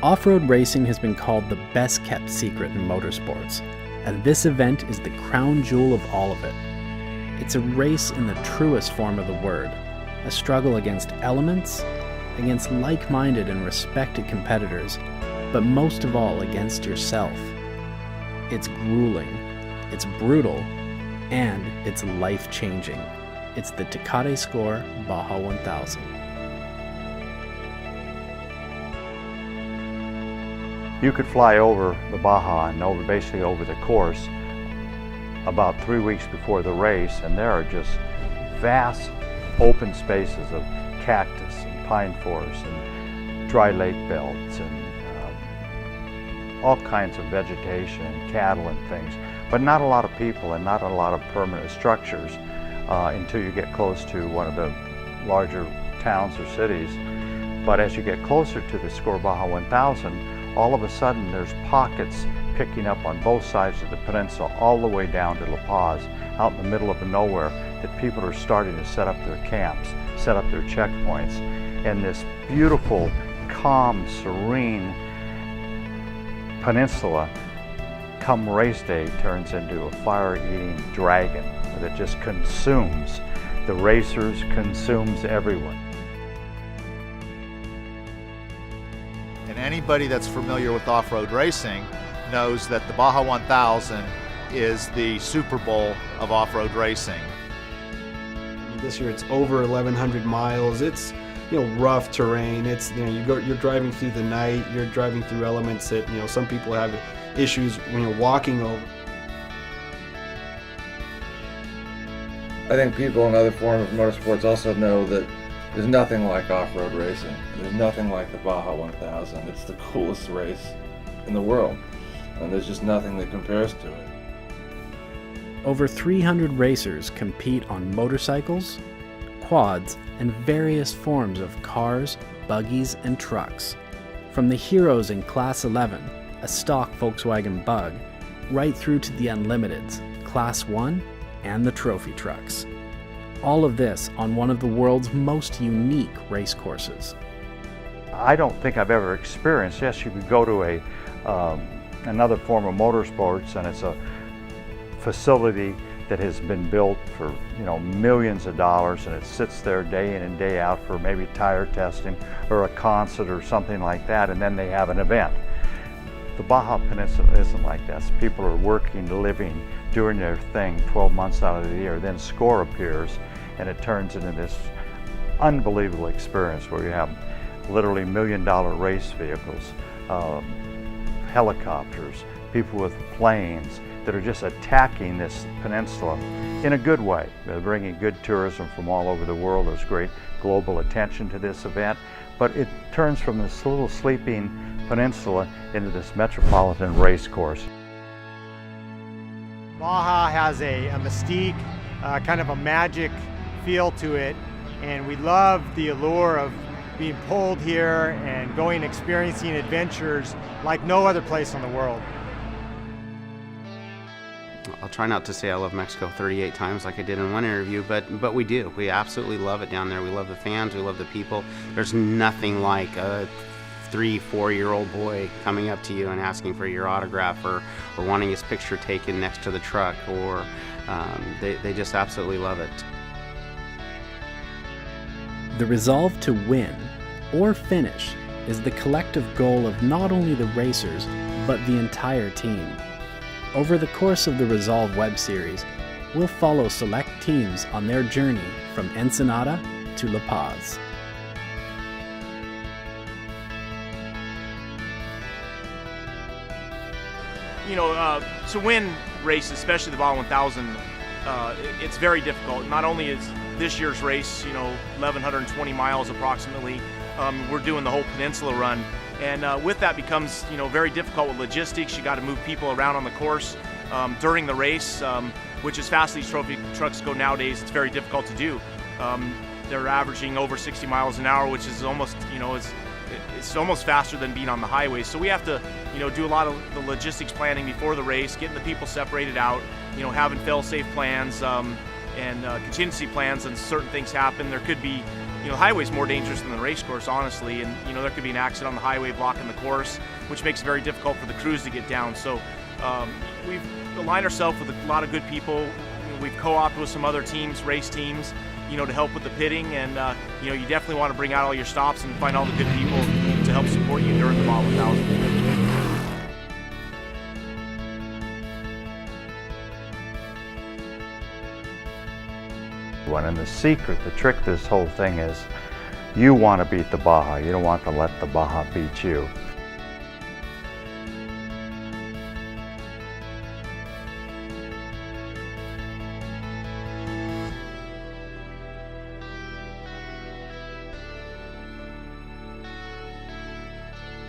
Off-road racing has been called the best-kept secret in motorsports, and this event is the crown jewel of all of it. It's a race in the truest form of the word, a struggle against elements, against like-minded and respected competitors, but most of all against yourself. It's grueling, it's brutal, and it's life-changing. It's the Tecate SCORE Baja 1000. You could fly over the Baja and basically over the course about 3 weeks before the race, and there are just vast open spaces of cactus and pine forests and dry lake belts and all kinds of vegetation and cattle and things, but not a lot of people and not a lot of permanent structures until you get close to one of the larger towns or cities. But as you get closer to the SCORE Baja 1000, all of a sudden there's pockets picking up on both sides of the peninsula all the way down to La Paz, out in the middle of nowhere, that people are starting to set up their camps, set up their checkpoints. And this beautiful, calm, serene peninsula, come race day, turns into a fire-eating dragon that just consumes the racers, consumes everyone. And anybody that's familiar with off-road racing knows that the Baja 1000 is the Super Bowl of off-road racing. This year it's over 1,100 miles. It's rough terrain. It's you're driving through the night. You're driving through elements that some people have issues walking over. I think people in other forms of motorsports also know that there's nothing like off-road racing. There's nothing like the Baja 1000. It's the coolest race in the world, and there's just nothing that compares to it. Over 300 racers compete on motorcycles, quads, and various forms of cars, buggies, and trucks. From the heroes in Class 11, a stock Volkswagen Bug, right through to the Unlimiteds, Class 1, and the trophy trucks. All of this on one of the world's most unique race courses. I don't think I've ever experienced, yes, you could go to another form of motorsports, and it's a facility that has been built for millions of dollars, and it sits there day in and day out for maybe tire testing or a concert or something like that, and then they have an event. The Baja Peninsula isn't like that. People are working, living, doing their thing 12 months out of the year. Then SCORE appears, and it turns into this unbelievable experience where you have literally $1 million race vehicles, helicopters, people with planes that are just attacking this peninsula in a good way. They're bringing good tourism from all over the world. There's great global attention to this event, but it turns from this little sleeping peninsula into this metropolitan race course. Baja has a mystique, kind of a magic feel to it, and we love the allure of being pulled here and going experiencing adventures like no other place in the world. I'll try not to say I love Mexico 38 times like I did in one interview, but we do. We absolutely love it down there. We love the fans, we love the people. There's nothing like a 3-4-year-old boy coming up to you and asking for your autograph or wanting his picture taken next to the truck, or they just absolutely love it. The resolve to win or finish is the collective goal of not only the racers, but the entire team. Over the course of the Resolve web series, we'll follow select teams on their journey from Ensenada to La Paz. To win races, especially the Baja 1000, it's very difficult. Not only is this year's race, 1,120 miles approximately, we're doing the whole peninsula run. And with that becomes, very difficult with logistics. You got to move people around on the course during the race, which as fast as these trophy trucks go nowadays, it's very difficult to do. They're averaging over 60 miles an hour, which is almost, it's almost faster than being on the highway. So we have to, do a lot of the logistics planning before the race, getting the people separated out, having fail-safe plans and contingency plans, and certain things happen. There could be you know, the highway's more dangerous than the race course, honestly, and you know, there could be an accident on the highway blocking the course, which makes it very difficult for the crews to get down. So we've aligned ourselves with a lot of good people. We've co-opted with some other teams, race teams, you know, to help with the pitting, and you know, you definitely want to bring out all your stops and find all the good people to help support you during the Baja 1000. And the secret, the trick to this whole thing is you want to beat the Baja. You don't want to let the Baja beat you.